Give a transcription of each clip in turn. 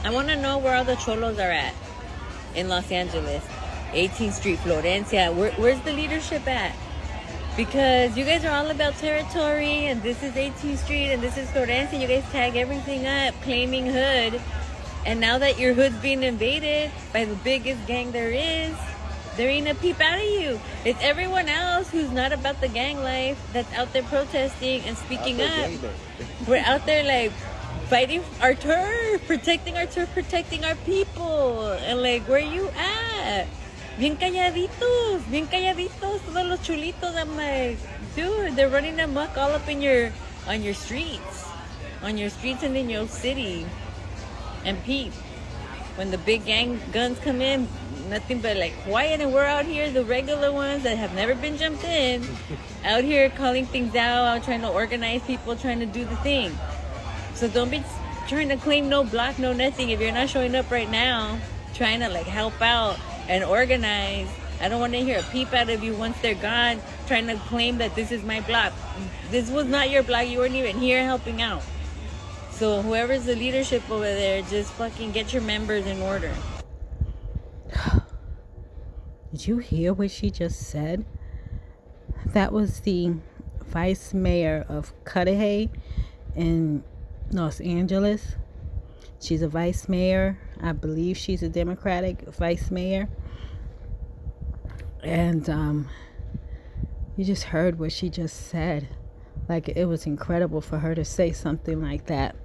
I want to know where all the cholos are at in Los Angeles. 18th Street, Florencia. Where's the leadership at? Because you guys are all about territory, and this is 18th Street, and this is Florencia. You guys tag everything up, claiming hood. And now that your hood's being invaded by the biggest gang there is, there ain't a peep out of you. It's everyone else who's not about the gang life that's out there protesting and speaking up. We're out there like fighting our turf, protecting our turf, protecting our people. And like, where you at? Bien calladitos, todos los chulitos. I'm like, dude, they're running amok all up in on your streets and in your city. And peep, when the big gang guns come in, nothing but like quiet, and we're out here, the regular ones that have never been jumped in, out here calling things out, trying to organize people, trying to do the thing. So don't be trying to claim no block, no nothing. If you're not showing up right now, trying to like help out and organize, I don't want to hear a peep out of you once they're gone, trying to claim that this is my block. This was not your block. You weren't even here helping out. So whoever's the leadership over there, just fucking get your members in order. Did you hear what she just said? That was the vice mayor of Cudahy in Los Angeles. She's a vice mayor. I believe she's a Democratic vice mayor. And you just heard what she just said. Like, it was incredible for her to say something like that,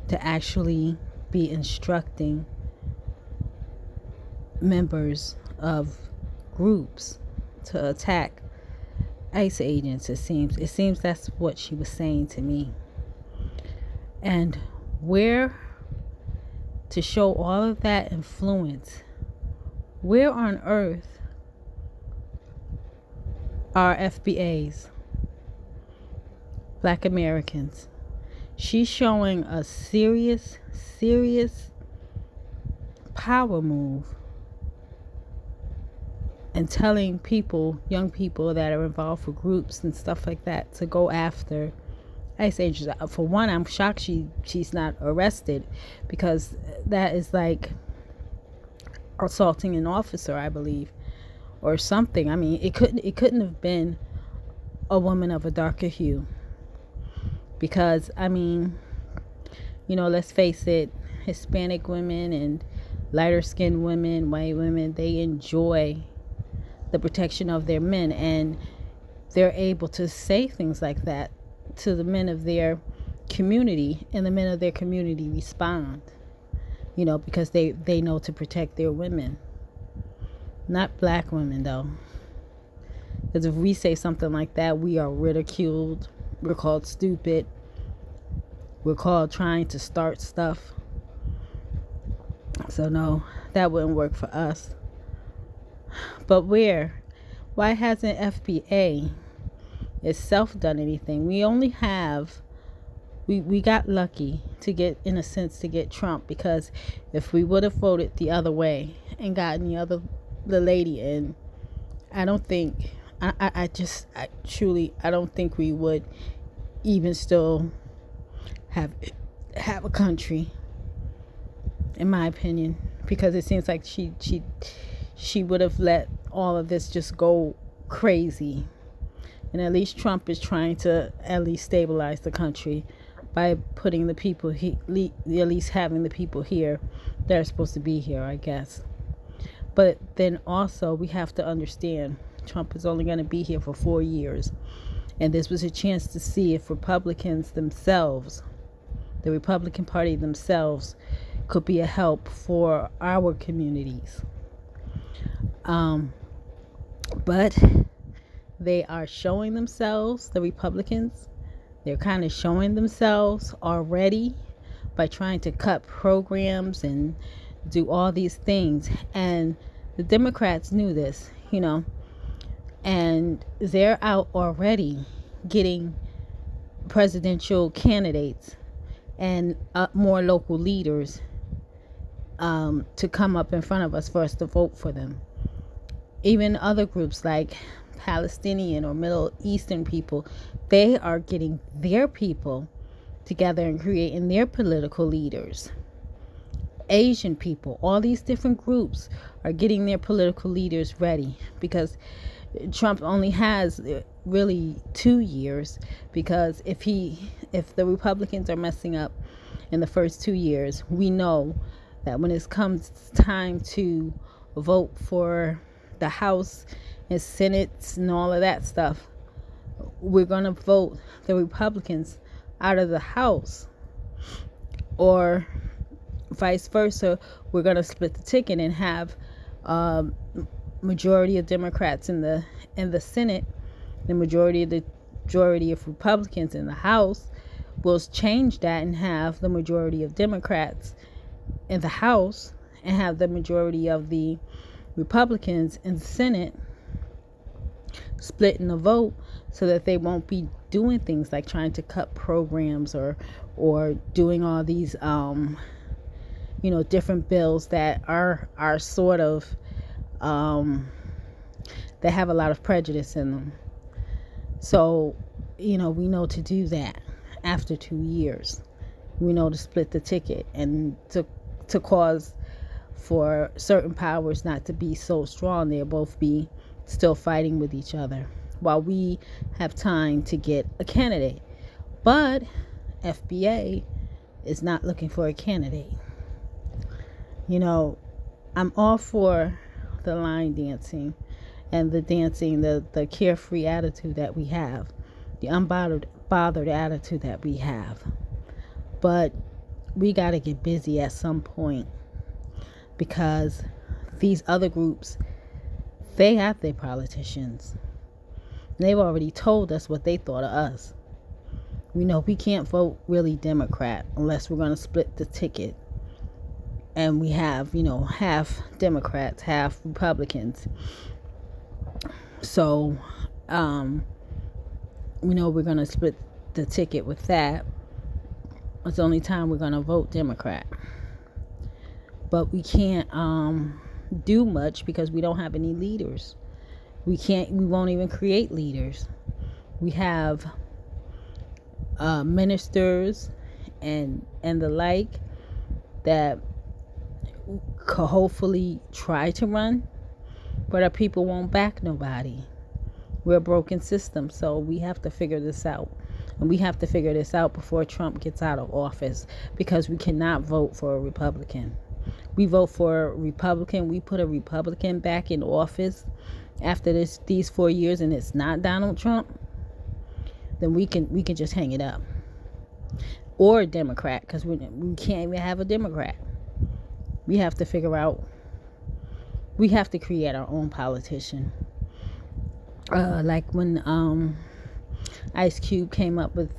to actually be instructing members of groups to attack ICE agents. It seems that's what she was saying to me. And where to show all of that influence, where on earth are FBAs, Black Americans? She's showing a serious power move and telling people, young people that are involved with groups and stuff like that, to go after ICE agents. For one, I'm shocked she's not arrested, because that is like assaulting an officer, I believe, or something. I mean, it couldn't have been a woman of a darker hue. Because, I mean, you know, let's face it, Hispanic women and lighter skinned women, white women, they enjoy the protection of their men, and they're able to say things like that to the men of their community, and the men of their community respond, you know, because they know to protect their women. Not black women, though, because if we say something like that, we are ridiculed. We're called stupid. We're called trying to start stuff. So no, that wouldn't work for us. But why hasn't FBA itself done anything? We only have, we got lucky to get, in a sense, to get Trump, because if we would have voted the other way and gotten the lady in, I don't think, I don't think we would even still have a country, in my opinion, because it seems like she would have let all of this just go crazy. And at least Trump is trying to at least stabilize the country by putting the people, at least having the people here that are supposed to be here, I guess. But then also we have to understand, Trump is only going to be here for 4 years. And this was a chance to see if Republicans themselves, the Republican Party themselves, could be a help for our communities. But they are showing themselves, the Republicans, they're kind of showing themselves already by trying to cut programs and do all these things. And the Democrats knew this, you know, and they're out already getting presidential candidates and more local leaders to come up in front of us for us to vote for them. Even other groups like Palestinian or Middle Eastern people, they are getting their people together and creating their political leaders. Asian people, all these different groups are getting their political leaders ready, because Trump only has really 2 years, because if the Republicans are messing up in the first 2 years, we know that when it comes time to vote for the House and Senate and all of that stuff, we're going to vote the Republicans out of the House, or vice versa. We're going to split the ticket and have majority of Democrats in the Senate, the majority of Republicans in the House. We'll change that and have the majority of Democrats in the House and have the majority of the Republicans in the Senate, splitting the vote, so that they won't be doing things like trying to cut programs or doing all these different bills that are sort of that have a lot of prejudice in them. So we know to do that after 2 years. We know to split the ticket and to cause for certain powers not to be so strong. They'll both be still fighting with each other while we have time to get a candidate. But FBA is not looking for a candidate. I'm all for the line dancing and the dancing, the carefree attitude that we have, the unbothered attitude that we have. But we got to get busy at some point, because these other groups, they have their politicians. They've already told us what they thought of us. We know we can't vote really Democrat unless we're going to split the ticket. And we have, half Democrats, half Republicans. So, we know we're going to split the ticket with that. It's the only time we're going to vote Democrat. But we can't do much because we don't have any leaders. We won't even create leaders. We have ministers and the like that could hopefully try to run, but our people won't back nobody. We're a broken system, so we have to figure this out. And we have to figure this out before Trump gets out of office, because we cannot vote for a Republican. We vote for a Republican, we put a Republican back in office after these 4 years, and it's not Donald Trump, then we can just hang it up. Or a Democrat, because we can't even have a Democrat. We have to figure out, we have to create our own politician. Like when Ice Cube came up with,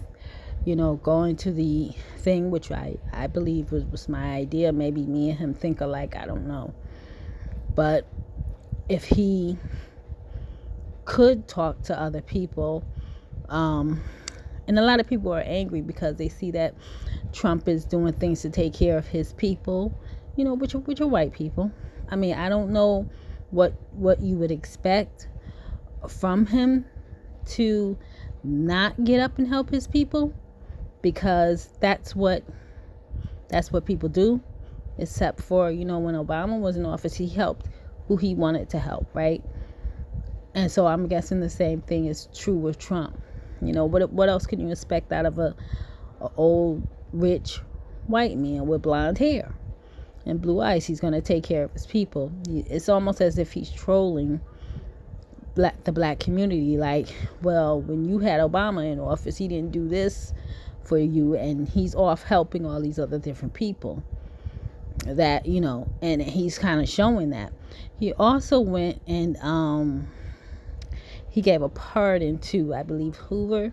going to the thing, which I believe was my idea. Maybe me and him think alike, I don't know. But if he could talk to other people, and a lot of people are angry because they see that Trump is doing things to take care of his people, which are white people. I mean, I don't know what you would expect from him to not get up and help his people, because that's what people do. Except for, when Obama was in office, he helped who he wanted to help, right? And so I'm guessing the same thing is true with Trump. What else can you expect out of a old rich white man with blonde hair and blue eyes? He's going to take care of his people. It's almost as if he's trolling the black community, like, well, when you had Obama in office, he didn't do this for you, and he's off helping all these other different people that, and he's kind of showing that. He also went and he gave a pardon to, I believe, Hoover,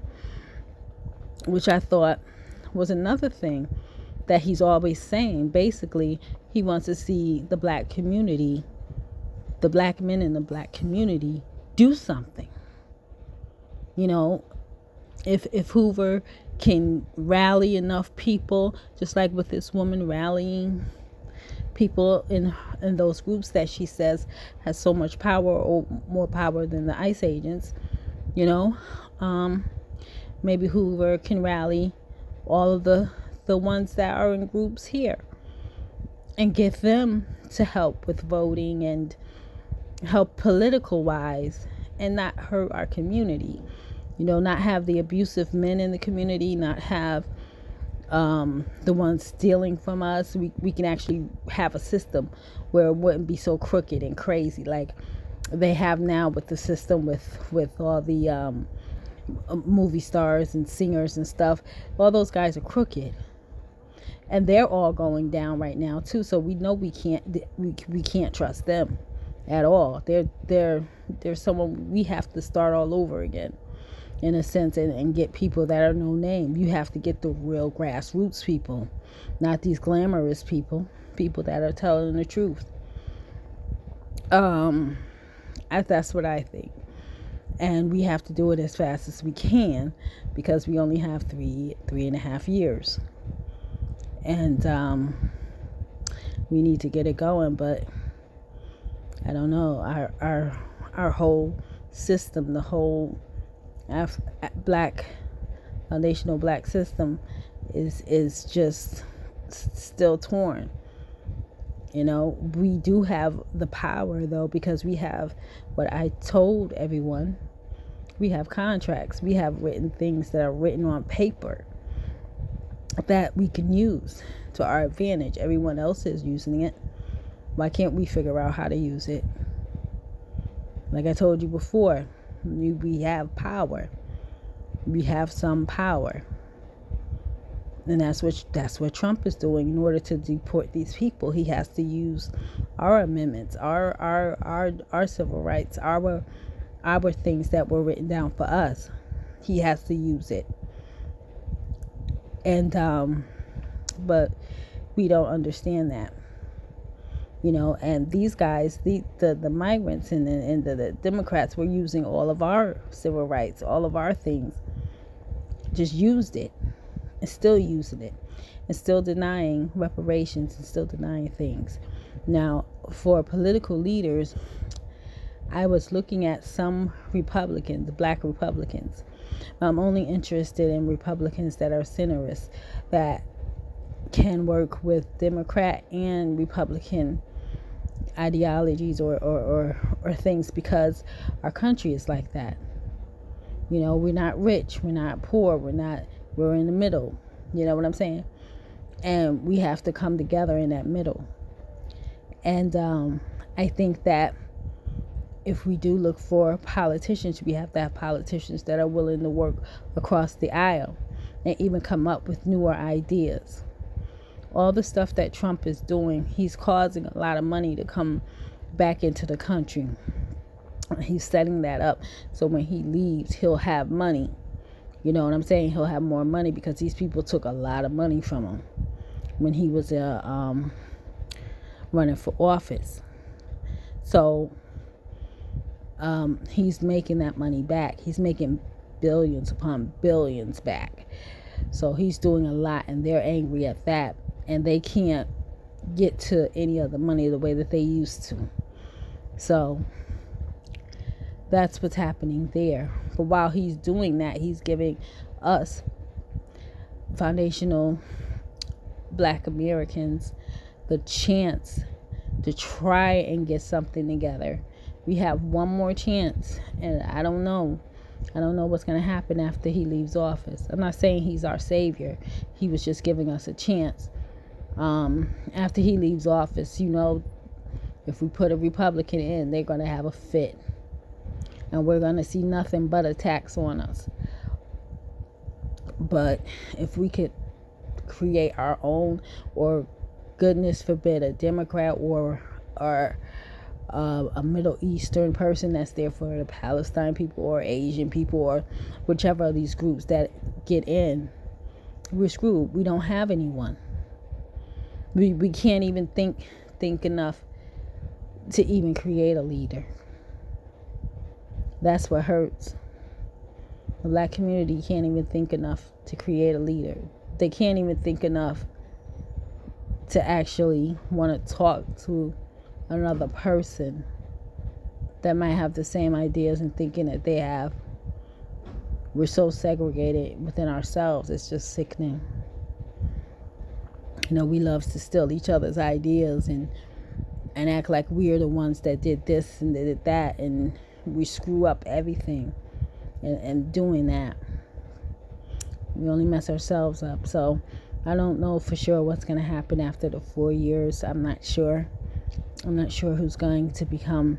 which I thought was another thing that he's always saying. Basically, he wants to see the black community, the black men in the black community, do something. If Hoover can rally enough people, just like with this woman rallying people in those groups that she says has so much power, or more power than the ICE agents, maybe Hoover can rally all of the ones that are in groups here, and get them to help with voting and help political wise and not hurt our community. Not have the abusive men in the community, not have the ones stealing from us. We can actually have a system where it wouldn't be so crooked and crazy like they have now with the system with all the movie stars and singers and stuff. All those guys are crooked, and they're all going down right now too. So we know we can't trust them at all. They're someone we have to start all over again, in a sense, and get people that are no name. You have to get the real grassroots people, not these glamorous people that are telling the truth. That's what I think. And we have to do it as fast as we can because we only have 3.5 years. And we need to get it going, but I don't know. Our whole system, the whole black foundational black system is just still torn. We do have the power though, because we have what I told everyone. We have contracts. We have written things that are written on paper that we can use to our advantage. Everyone else is using it. Why can't we figure out how to use it? Like I told you before, we have power. We have some power. And that's what Trump is doing. In order to deport these people, he has to use our amendments, our civil rights, our things that were written down for us. He has to use it. And but we don't understand that. And these guys, the migrants and the Democrats were using all of our civil rights, all of our things, just used it and still using it and still denying reparations and still denying things. Now, for political leaders, I was looking at some Republicans, the black Republicans. I'm only interested in Republicans that are centrists, that can work with Democrat and Republican ideologies or things, because our country is like that. We're not rich, we're not poor, we're in the middle. You know what I'm saying? And we have to come together in that middle. And I think that if we do look for politicians, we have to have politicians that are willing to work across the aisle and even come up with newer ideas. All the stuff that Trump is doing, he's causing a lot of money to come back into the country. He's setting that up so when he leaves, he'll have money. You know what I'm saying? He'll have more money because these people took a lot of money from him when he was running for office. So he's making that money back. He's making billions upon billions back. So he's doing a lot, and they're angry at that. And they can't get to any of the money the way that they used to. So that's what's happening there. But while he's doing that, he's giving us foundational black Americans the chance to try and get something together. We have one more chance, and I don't know what's going to happen after he leaves office. I'm not saying he's our savior. He was just giving us a chance. After he leaves office, if we put a Republican in, they're going to have a fit. And we're going to see nothing but attacks on us. But if we could create our own, or goodness forbid, a Democrat or a Middle Eastern person that's there for the Palestine people or Asian people or whichever of these groups that get in, we're screwed. We don't have anyone. We can't even think enough to even create a leader. That's what hurts. The black community can't even think enough to create a leader. They can't even think enough to actually want to talk to another person that might have the same ideas and thinking that they have. We're so segregated within ourselves. It's just sickening. We love to steal each other's ideas and act like we're the ones that did this and did that, and we screw up everything. And doing that, we only mess ourselves up. So I don't know for sure what's going to happen after the 4 years. I'm not sure who's going to become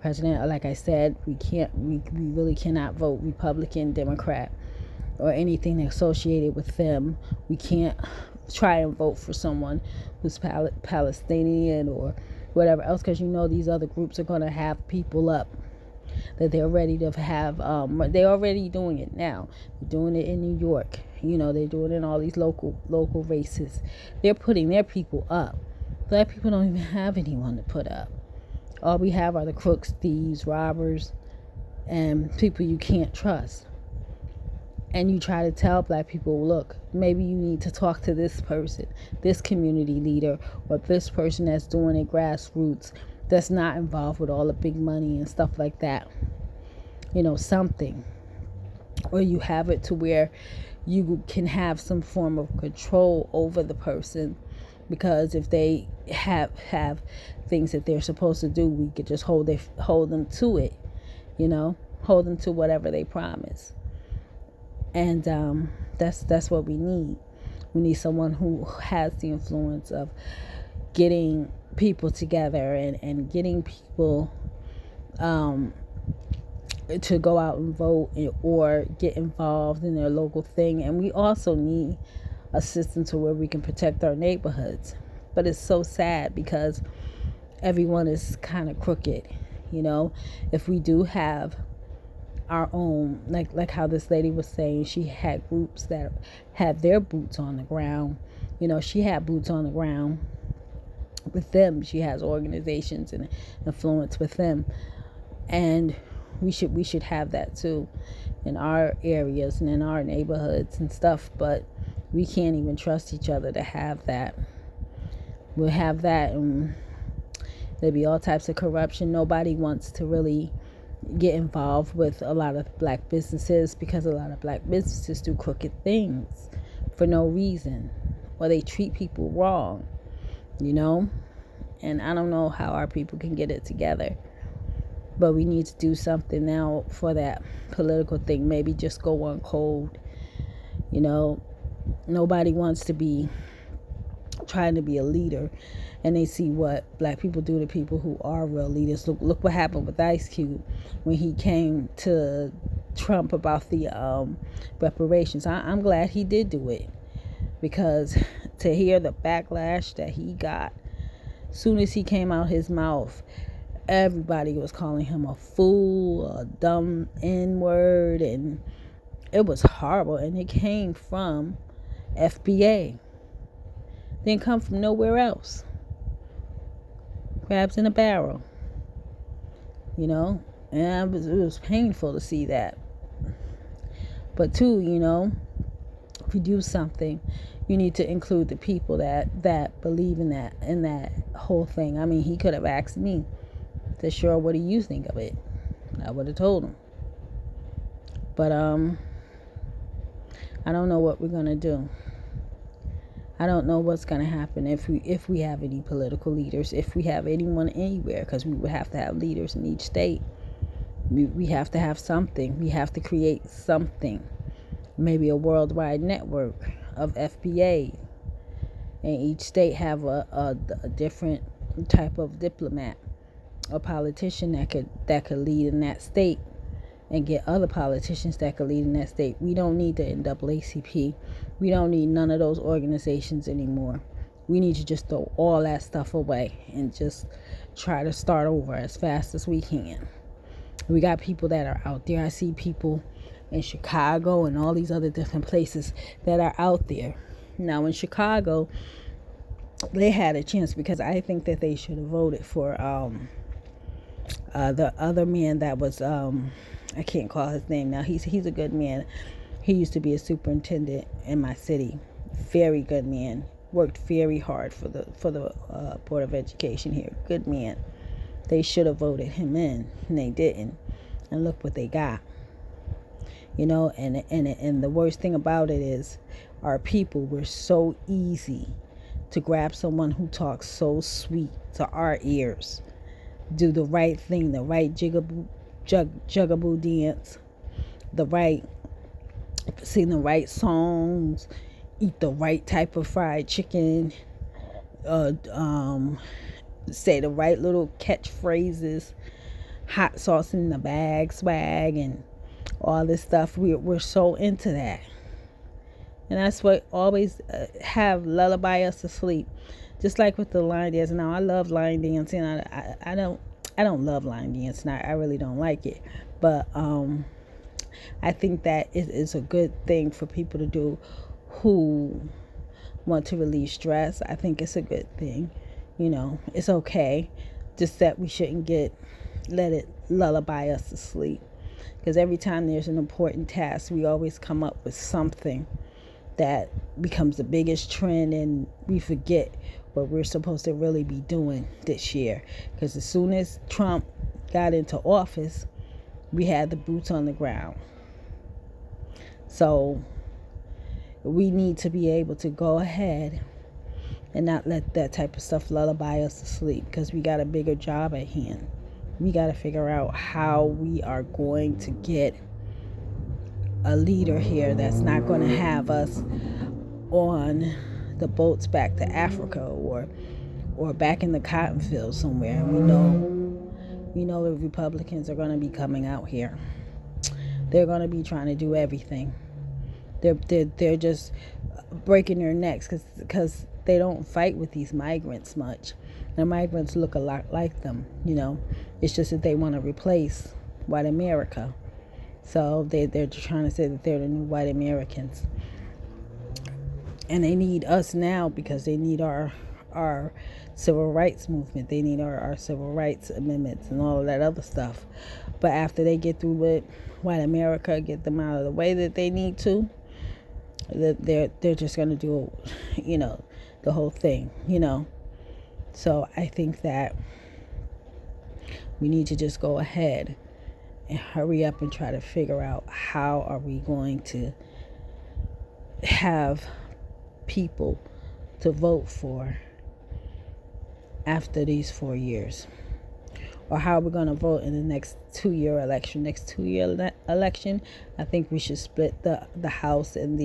president. Like I said, we really cannot vote Republican, Democrat, or anything associated with them. We can't try and vote for someone who's Palestinian or whatever else, because these other groups are going to have people up that they're ready to have. They're already doing it now. They're doing it in New York. They're doing it in all these local races. They're putting their people up. Black people don't even have anyone to put up. All we have are the crooks, thieves, robbers, and people you can't trust. And you try to tell black people, look, maybe you need to talk to this person, this community leader, or this person that's doing it grassroots, that's not involved with all the big money and stuff like that. Something. Or you have it to where you can have some form of control over the person, because if they have things that they're supposed to do, we could just hold them to it, hold them to whatever they promise. And that's what we need. We need someone who has the influence of getting people together and getting people to go out and vote or get involved in their local thing. And we also need a system to where we can protect our neighborhoods. But it's so sad because everyone is kind of crooked. If we do have our own, like how this lady was saying, she had groups that had their boots on the ground. She had boots on the ground with them. She has organizations and influence with them, and we should have that too in our areas and in our neighborhoods and stuff. But we can't even trust each other to have that. We'll have that, and there'll be all types of corruption. Nobody wants to really get involved with a lot of black businesses, because a lot of black businesses do crooked things for no reason, or they treat people wrong, and I don't know how our people can get it together. But we need to do something now for that political thing. Maybe just go on cold. Nobody wants to be trying to be a leader, and they see what black people do to people who are real leaders. Look what happened with Ice Cube when he came to Trump about the reparations. I'm glad he did do it, because to hear the backlash that he got soon as he came out his mouth, everybody was calling him a fool, a dumb N-word, and it was horrible. And it came from FBA. Didn't come from nowhere else. Crabs in a barrel. And it was painful to see that. But too, if you do something, you need to include the people that believe in that whole thing. I mean, he could have asked me to sure, what do you think of it? I would have told him. But I don't know what we're gonna do. I don't know what's gonna happen if we have any political leaders, if we have anyone anywhere, because we would have to have leaders in each state. We have to have something. We have to create something. Maybe a worldwide network of FBA, and each state have a different type of diplomat or politician that could lead in that state, and get other politicians that could lead in that state. We don't need the NAACP. We don't need none of those organizations anymore. We need to just throw all that stuff away and just try to start over as fast as we can. We got people that are out there. I see people in Chicago and all these other different places that are out there. Now in Chicago, they had a chance, because I think that they should have voted for the other man that was I can't call his name now. He's a good man. He used to be a superintendent in my city. Very good man. Worked very hard for the Board of Education here. Good man. They should have voted him in, and they didn't. And look what they got. And the worst thing about it is our people were so easy to grab someone who talks so sweet to our ears, do the right thing, the right jugaboo dance, sing the right songs, eat the right type of fried chicken, say the right little catchphrases, hot sauce in the bag swag, and all this stuff. We're so into that. And that's what always have lullaby us to sleep. Just like with the line dance. Now, I love line dancing. I don't love line dancing. I really don't like it. But I think that it is a good thing for people to do who want to relieve stress. I think it's a good thing. It's okay. Just that we shouldn't let it lullaby us to sleep. Because every time there's an important task, we always come up with something that becomes the biggest trend, and we forget what we're supposed to really be doing this year. Because as soon as Trump got into office, we had the boots on the ground. So we need to be able to go ahead and not let that type of stuff lullaby us to sleep, because we got a bigger job at hand. We got to figure out how we are going to get a leader here that's not going to have us on the boats back to Africa or back in the cotton fields somewhere. And we know the Republicans are going to be coming out here. They're going to be trying to do everything. They're just breaking their necks because they don't fight with these migrants much. The migrants look a lot like them. It's just that they want to replace white America. So they're trying to say that they're the new white Americans. And they need us now because they need our civil rights movement. They need our civil rights amendments and all of that other stuff. But after they get through with white America, get them out of the way that they need to, they're just going to do, the whole thing, So I think that we need to just go ahead and hurry up and try to figure out how are we going to have people to vote for after these 4 years, or how we're going to vote in the next 2-year election. I think we should split the House and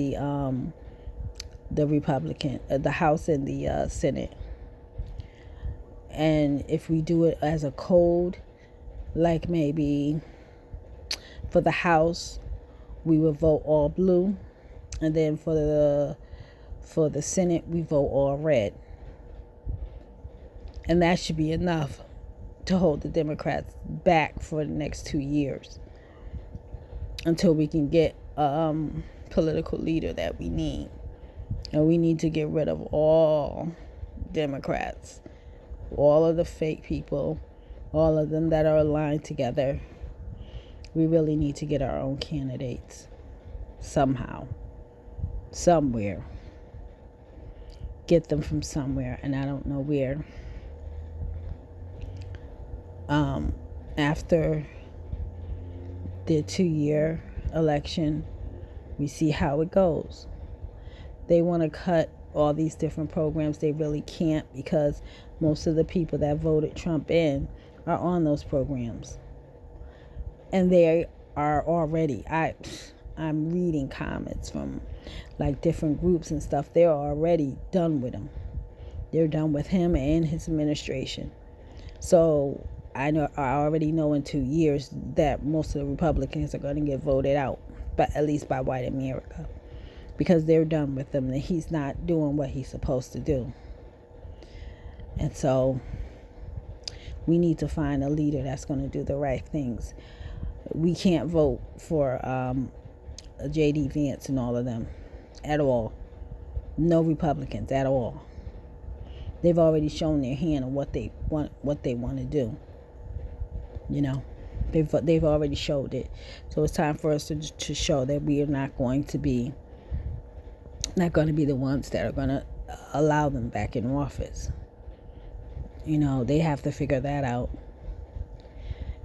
the Republican, the House and the Senate. And if we do it as a code, like maybe for the House, we would vote all blue, and then for the Senate, we vote all red. And that should be enough to hold the Democrats back for the next 2 years until we can get a political leader that we need. And we need to get rid of all Democrats, all of the fake people, all of them that are aligned together. We really need to get our own candidates somehow, somewhere. Get them from somewhere, and I don't know where. After the 2-year election, we see how it goes. They want to cut all these different programs. They really can't, because most of the people that voted Trump in are on those programs. And they are already, I'm reading comments from like different groups and stuff. They're already done with him. They're done with him and his administration. So I already know in 2 years that most of the Republicans are going to get voted out, but at least by white America, because they're done with him, and he's not doing what he's supposed to do. And so we need to find a leader that's going to do the right things. We can't vote for J.D. Vance and all of them at all. No Republicans at all. They've already shown their hand on what they want to do. They've already showed it. So it's time for us to show that we are not going to be the ones that are going to allow them back in office. They have to figure that out.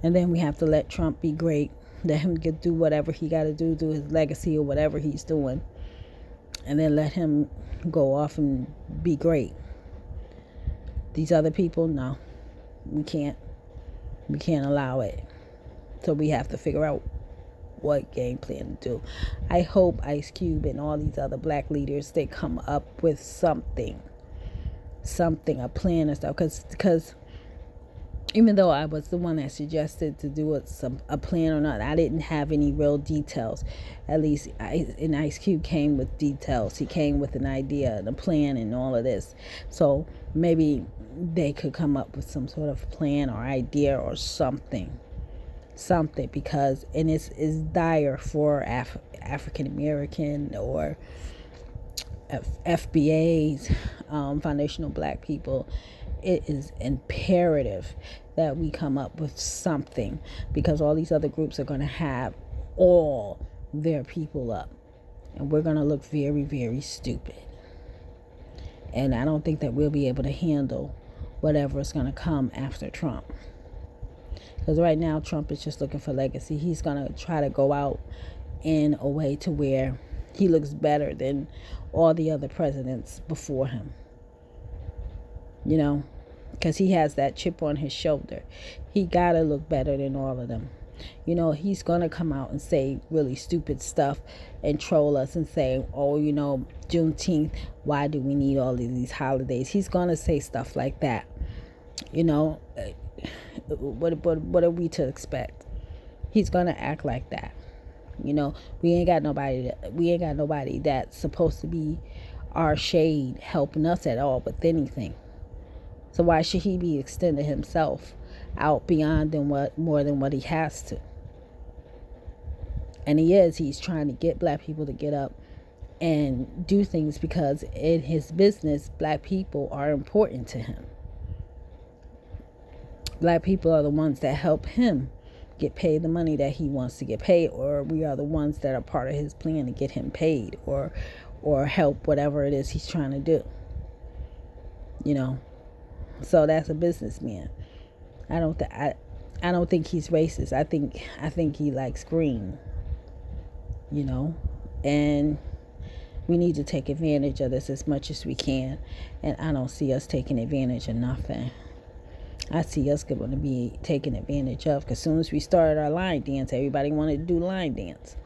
And then we have to let Trump be great. Let him do whatever he got to do his legacy or whatever he's doing. And then let him go off and be great. These other people, no, we can't allow it. So we have to figure out what game plan to do. I hope Ice Cube and all these other black leaders, they come up with something, a plan and stuff. Because even though I was the one that suggested to do a plan or not, I didn't have any real details. At least Ice Cube came with details. He came with an idea and a plan and all of this. So maybe they could come up with some sort of plan or idea or something, because and it's dire for African American or FBAs, foundational black people. It is imperative that we come up with something, because all these other groups are going to have all their people up, and we're going to look very, very stupid. And I don't think that we'll be able to handle whatever is going to come after Trump. Because right now, Trump is just looking for legacy. He's going to try to go out in a way to where he looks better than all the other presidents before him. You know, because he has that chip on his shoulder. He got to look better than all of them. You know, he's going to come out and say really stupid stuff and troll us and say, oh, you know, Juneteenth, why do we need all of these holidays? He's going to say stuff like that. You know, what are we to expect? He's going to act like that. You know, we ain't got nobody that's supposed to be our shade helping us at all with anything. So why should he be extending himself out beyond more than what he has to? And he's trying to get black people to get up and do things, because in his business, black people are important to him. Black people are the ones that help him get paid the money that he wants to get paid, or we are the ones that are part of his plan to get him paid or help whatever it is he's trying to do. You know, so that's a businessman. I don't think he's racist. I think he likes green. You know, and we need to take advantage of this as much as we can. And I don't see us taking advantage of nothing. I see us going to be taken advantage of, because as soon as we started our line dance, everybody wanted to do line dance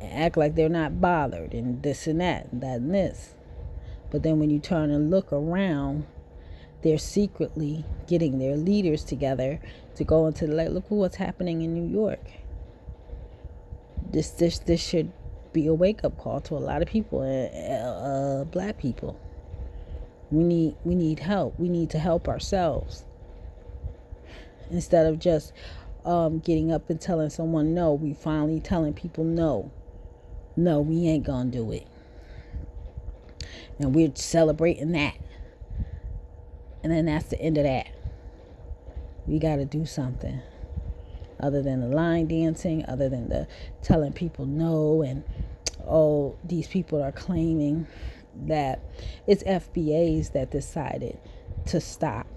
and act like they're not bothered and this and that and that and this. But then when you turn and look around, they're secretly getting their leaders together to go into the light. Look at what's happening in New York. This should be a wake-up call to a lot of people, black people. We need help. We need to help ourselves. Instead of just getting up and telling someone no, we finally telling people no. No, we ain't gonna do it. And we're celebrating that. And then that's the end of that. We got to do something. Other than the line dancing, other than the telling people no, and oh, these people are claiming that it's FBAs that decided to stop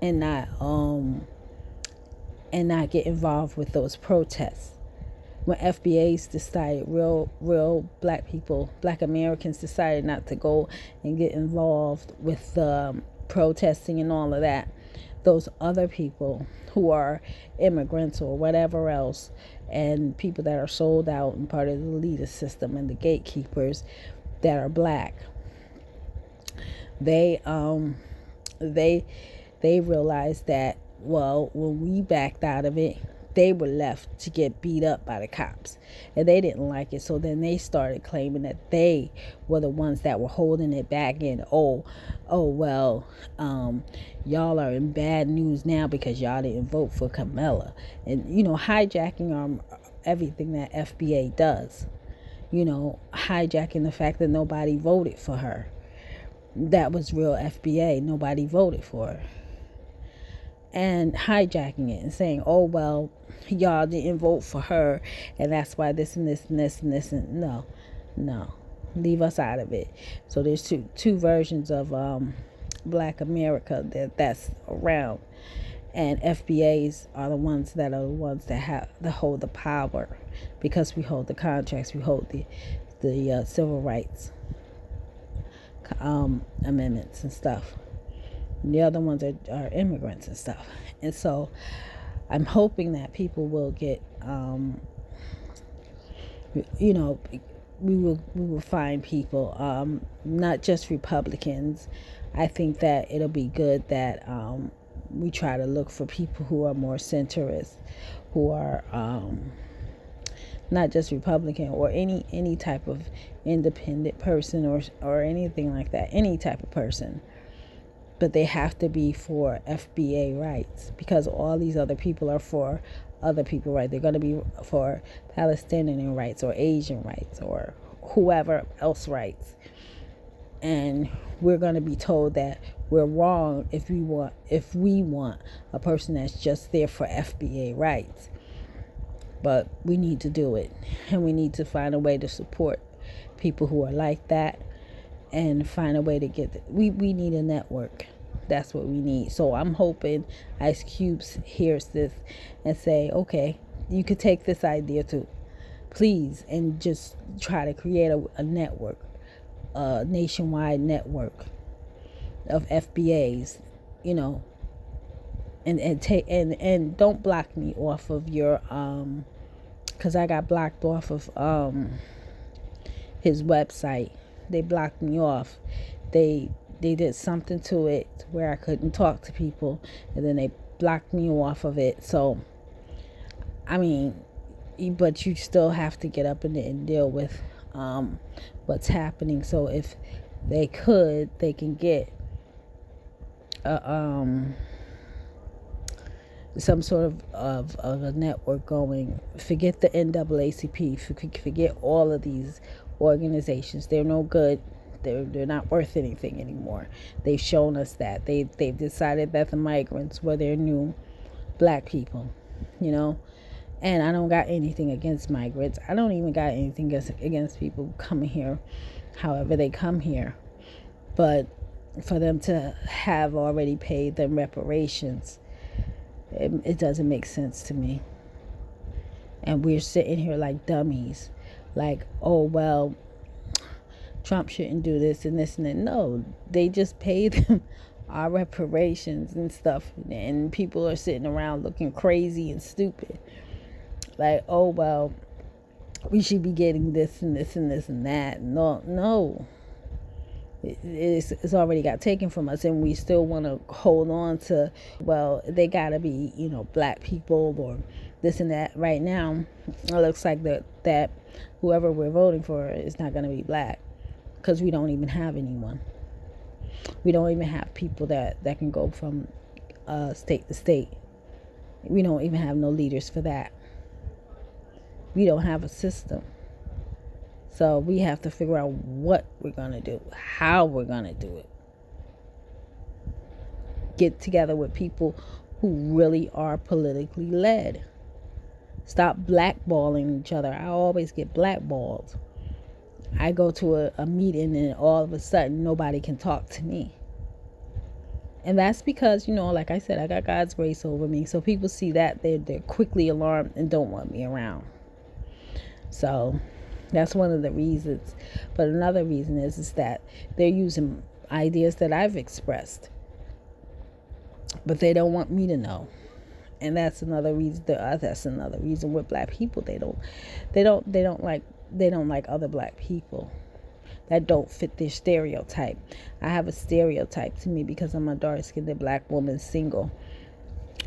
and not get involved with those protests. When FBAs decided, real black people, black Americans decided not to go and get involved with protesting and all of that, those other people who are immigrants or whatever else, and people that are sold out and part of the elitist system and the gatekeepers that are black, they realized that, well, when we backed out of it, they were left to get beat up by the cops, and they didn't like it. So then they started claiming that they were the ones that were holding it back, and well, y'all are in bad news now because y'all didn't vote for Kamala, and hijacking everything that FBA does, hijacking the fact that nobody voted for her. That was real FBA. Nobody voted for her. And hijacking it and saying, oh, well, y'all didn't vote for her, and that's why this and this and this and this. And no, leave us out of it. So there's two versions of Black America that's around, and FBAs are the ones that hold the power, because we hold the contracts, we hold the civil rights amendments and stuff. The other ones are immigrants and stuff. And so I'm hoping that people will get, you know, we will find people, not just Republicans. I think that it'll be good that we try to look for people who are more centrist, who are not just Republican, or any type of independent person, or anything like that, any type of person. But they have to be for FBA rights, because all these other people are for other people rights. They're going to be for Palestinian rights, or Asian rights, or whoever else rights. And we're going to be told that we're wrong if we want a person that's just there for FBA rights. But we need to do it, and we need to find a way to support people who are like that, and find a way to get we need a network. That's what we need. So I'm hoping Ice Cube hears this and say, okay, you could take this idea too, please, and just try to create a network, a nationwide network of FBAs, you know, and take and don't block me off of your because I got blocked off of his website. They blocked me off. They did something to it where I couldn't talk to people, and then they blocked me off of it. So I mean, but you still have to get up and deal with what's happening. So if they can get some sort of a network going. Forget the NAACP. Forget all of these organizations. They're no good. They're not worth anything anymore. They've shown us that. They've decided that the migrants were their new black people, you know. And I don't got anything against migrants. I don't even got anything against people coming here, however they come here. But for them to have already paid them reparations, it doesn't make sense to me. And we're sitting here like dummies, like, oh well, Trump shouldn't do this and this and that. No, they just paid them our reparations and stuff, and people are sitting around looking crazy and stupid, like, oh well, we should be getting this and this and this and that. No, it's already got taken from us, and we still want to hold on to, well, they gotta be, you know, black people or this and that. Right now it looks like that whoever we're voting for is not going to be black, because we don't even have anyone. We don't even have people that can go from state to state. We don't even have no leaders for that. We don't have a system. So we have to figure out what we're going to do, how we're going to do it. Get together with people who really are politically led. Stop blackballing each other. I always get blackballed. I go to a meeting and all of a sudden nobody can talk to me. And that's because, you know, like I said, I got God's grace over me. So people see that, they're quickly alarmed and don't want me around. So that's one of the reasons. But another reason is that they're using ideas that I've expressed, but they don't want me to know. And that's another reason. That's another reason with black people. They don't like other black people that don't fit their stereotype. I have a stereotype to me because I'm a dark-skinned black woman, single,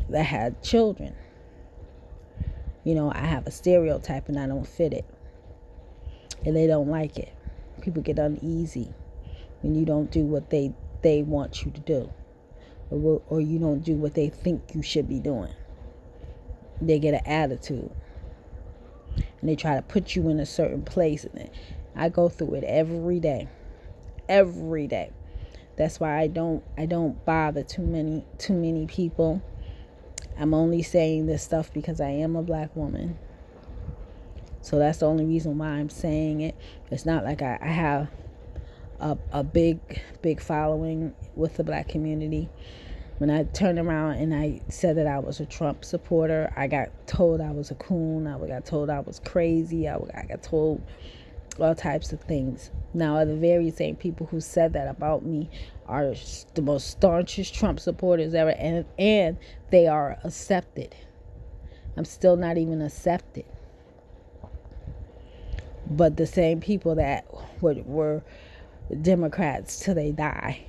that had children. You know, I have a stereotype and I don't fit it. And they don't like it. People get uneasy when you don't do what they want you to do. Or you don't do what they think you should be doing. They get an attitude. And they try to put you in a certain place. And I go through it every day. Every day. That's why I don't bother too many people. I'm only saying this stuff because I am a black woman. So that's the only reason why I'm saying it. It's not like I have a big following with the black community. When I turned around and I said that I was a Trump supporter, I got told I was a coon. I got told I was crazy. I got told all types of things. Now, the very same people who said that about me are the most staunchest Trump supporters ever, and they are accepted. I'm still not even accepted. But the same people that were Democrats till they die,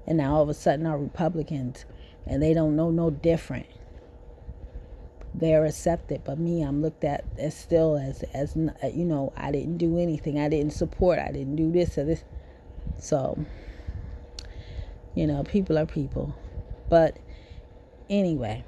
and now all of a sudden are Republicans, and they don't know no different. They're accepted, but me, I'm looked at as still as I didn't do anything, I didn't support, I didn't do this or this. So people are people. But anyway,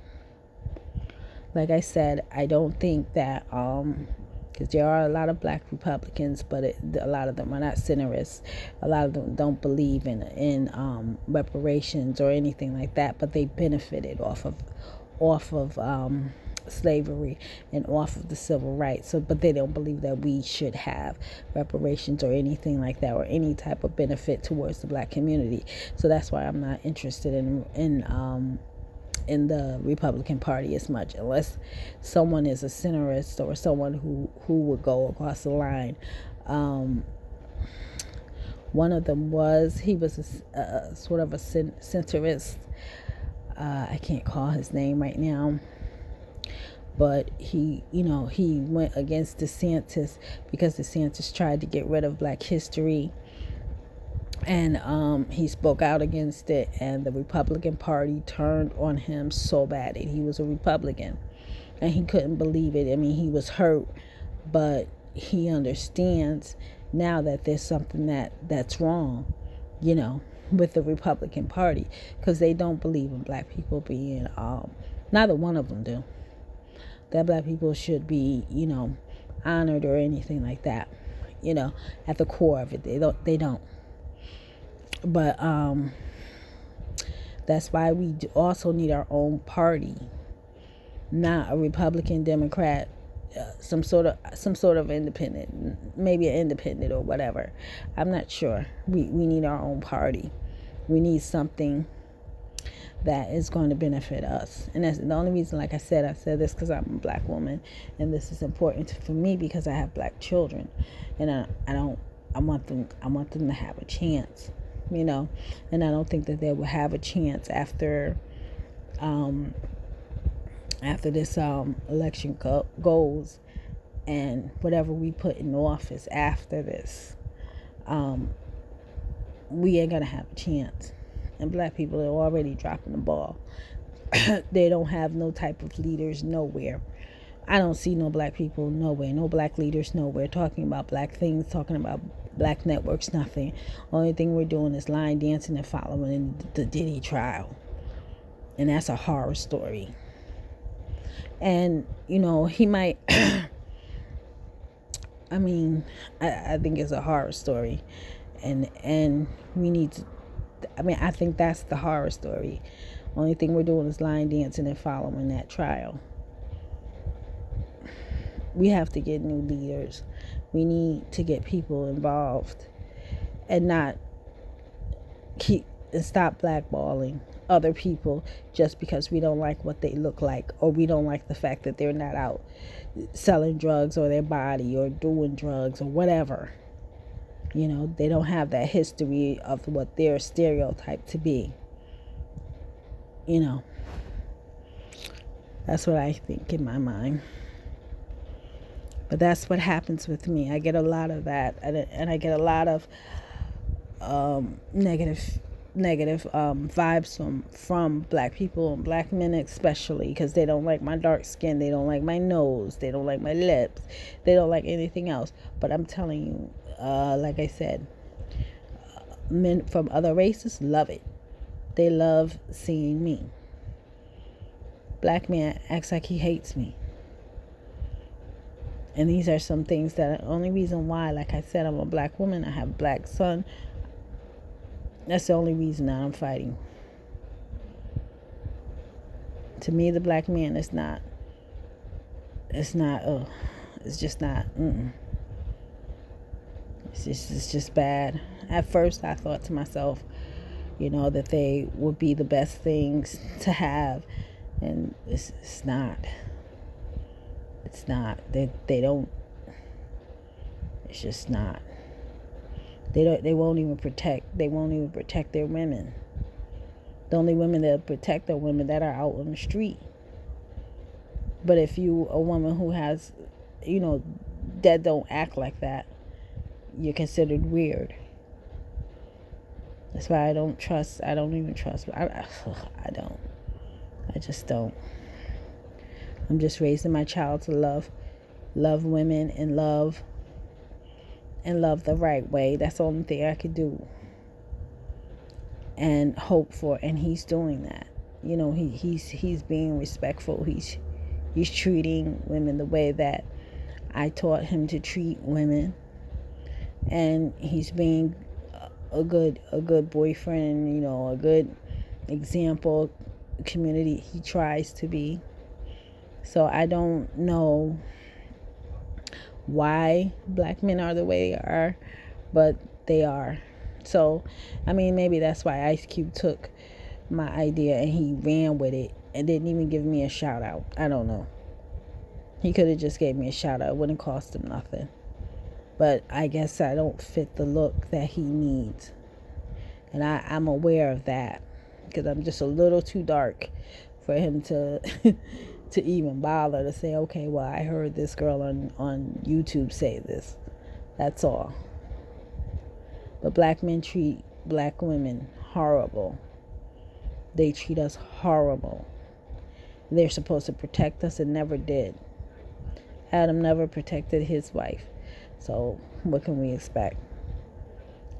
like I said, I don't think that because there are a lot of black Republicans, but a lot of them are not centrists. A lot of them don't believe in reparations or anything like that, but they benefited off of slavery and off of the civil rights. But they don't believe that we should have reparations or anything like that, or any type of benefit towards the black community. So that's why I'm not interested in the Republican Party as much, unless someone is a centrist or someone who would go across the line. One of them was a sort of a centrist. I can't call his name right now, but he went against DeSantis because DeSantis tried to get rid of Black history, and he spoke out against it, and the Republican Party turned on him so bad. And he was a Republican, and he couldn't believe it. I mean, he was hurt, but he understands now that there's something that's wrong, with the Republican Party, because they don't believe in black people being, neither one of them do, that black people should be, honored or anything like that, at the core of it. They don't. But that's why we also need our own party, not a Republican, Democrat, some sort of independent, maybe an independent or whatever. I'm not sure. We need our own party. We need something that is going to benefit us. And that's the only reason, like I said this because I'm a black woman, and this is important for me because I have black children, and I want them to have a chance, and I don't think that they will have a chance after this election goes, and whatever we put in office after this, we ain't gonna have a chance. And black people are already dropping the ball. They don't have no type of leaders nowhere. I don't see no black people nowhere, no black leaders nowhere talking about black things, talking about black networks, nothing. Only thing we're doing is line dancing and following the Diddy trial, and that's a horror story. And he might I mean, I think it's a horror story, and we need to, I think that's the horror story. Only thing we're doing is line dancing and following that trial. We have to get new leaders. We need to get people involved, and not stop blackballing other people just because we don't like what they look like, or we don't like the fact that they're not out selling drugs or their body or doing drugs or whatever. They don't have that history of what they're stereotyped to be. That's what I think in my mind. But that's what happens with me. I get a lot of that, and I get a lot of negative vibes from black people, and black men especially, because they don't like my dark skin, they don't like my nose, they don't like my lips, they don't like anything else. But I'm telling you, like I said, men from other races love it. They love seeing me. Black man acts like he hates me. And these are some things that the only reason why, like I said, I'm a black woman, I have a black son. That's the only reason that I'm fighting. To me, the black man is not, it's just not, It's just bad. At first, I thought to myself, that they would be the best things to have. And it's not. It's not. They don't. It's just not. They won't even protect their women. The only women that protect are women that are out on the street. But if you a woman who has, that don't act like that, you're considered weird. That's why I don't even trust. I don't. I just don't. I'm just raising my child to love women and love the right way. That's the only thing I could do and hope for, and he's doing that. He's being respectful. He's treating women the way that I taught him to treat women, and he's being a good boyfriend, a good example community. He tries to be. So I don't know why black men are the way they are, but they are. So, maybe that's why Ice Cube took my idea and he ran with it and didn't even give me a shout out. I don't know. He could have just gave me a shout out. It wouldn't cost him nothing. But I guess I don't fit the look that he needs. And I'm aware of that, because I'm just a little too dark for him to to even bother to say, okay, well, I heard this girl on YouTube say this. That's all. But black men treat black women horrible. They treat us horrible. They're supposed to protect us and never did. Adam never protected his wife. So what can we expect?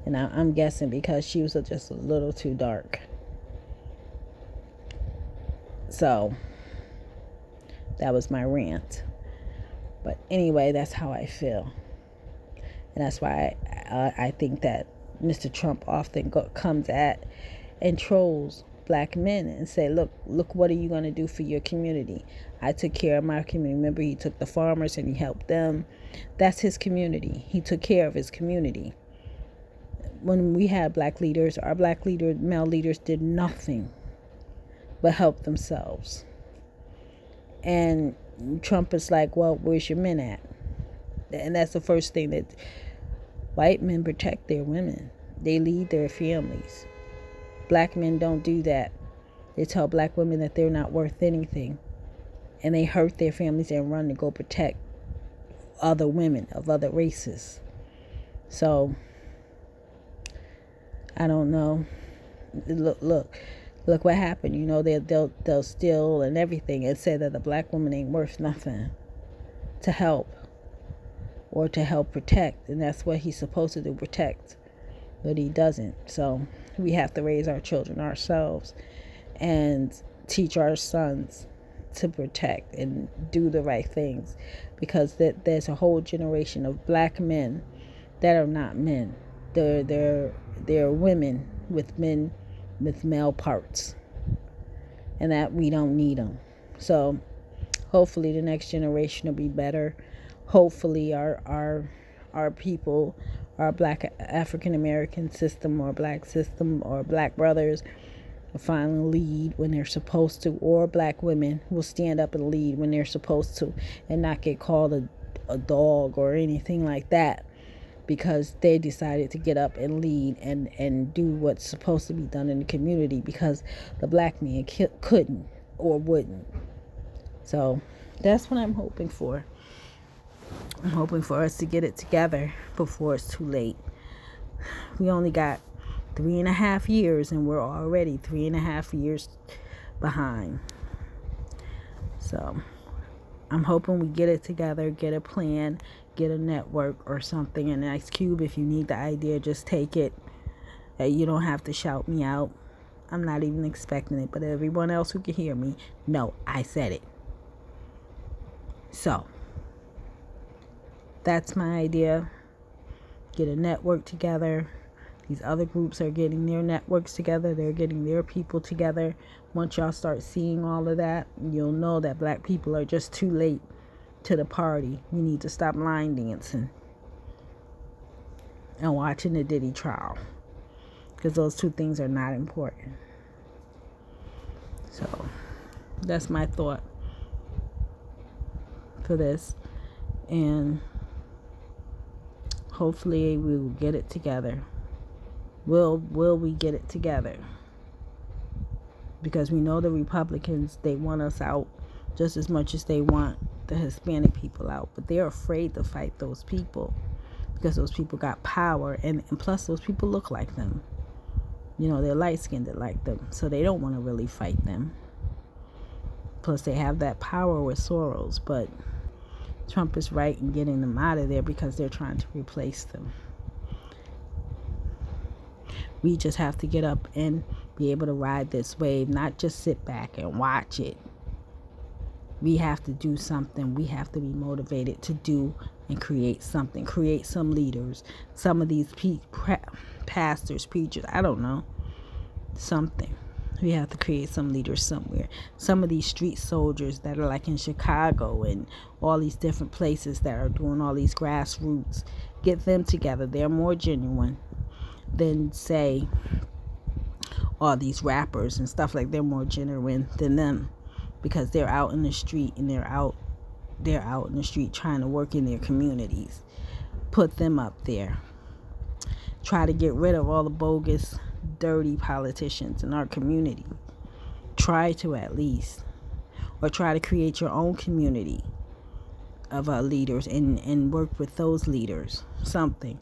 And I'm guessing because she was just a little too dark. So that was my rant. But anyway, that's how I feel. And that's why I think that Mr. Trump often comes at and trolls black men and say, look, what are you going to do for your community? I took care of my community. Remember, he took the farmers and he helped them. That's his community. He took care of his community. When we had black leaders, our male leaders did nothing but help themselves. And Trump is like, well, where's your men at? And that's the first thing, that white men protect their women. They lead their families. Black men don't do that. They tell black women that they're not worth anything. And they hurt their families and run to go protect other women of other races. So, I don't know. Look what happened. They'll steal and everything and say that the black woman ain't worth nothing to help or to help protect. And that's what he's supposed to do, protect. But he doesn't. So we have to raise our children ourselves and teach our sons to protect and do the right things, because there's a whole generation of black men that are not men. They're women with male parts, and that we don't need them. So hopefully the next generation will be better. Hopefully our people, our black African American system or black system or black brothers will finally lead when they're supposed to, or black women will stand up and lead when they're supposed to and not get called a dog or anything like that, because they decided to get up and lead and do what's supposed to be done in the community, because the black man couldn't or wouldn't. So that's what I'm hoping for. I'm hoping for us to get it together before it's too late. We only got 3.5 years and we're already 3.5 years behind. So I'm hoping we get it together, get a plan, get a network or something. And Ice Cube, if you need the idea, just take it. You don't have to shout me out. I'm not even expecting it. But everyone else who can hear me, no, I said it. So that's my idea. Get a network together. These other groups are getting their networks together. They're getting their people together. Once y'all start seeing all of that, you'll know that black people are just too late to the party. We need to stop line dancing and watching the Diddy trial, because those two things are not important. So that's my thought for this. And hopefully we will get it together. Will we get it together? Because we know the Republicans, they want us out just as much as they want the Hispanic people out. But they're afraid to fight those people because those people got power. And plus, those people look like them. You know, they're light-skinned like them. So they don't want to really fight them. Plus, they have that power with Soros. But Trump is right in getting them out of there because they're trying to replace them. We just have to get up and be able to ride this wave, not just sit back and watch it. We have to do something. We have to be motivated to do and create something. Create some leaders. Some of these pastors, preachers, I don't know. Something. We have to create some leaders somewhere. Some of these street soldiers that are like in Chicago and all these different places that are doing all these grassroots. Get them together. They're more genuine than, say, all these rappers and stuff. Like, they're more genuine than them because they're out in the street and they're out in the street trying to work in their communities. Put them up there. Try to get rid of all the bogus, dirty politicians in our community. Try to, at least. Or try to create your own community of leaders and work with those leaders. Something.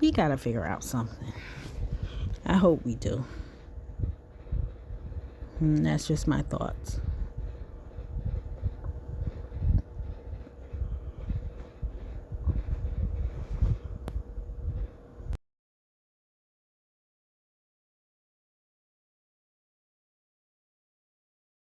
We gotta figure out something. I hope we do. And that's just my thoughts.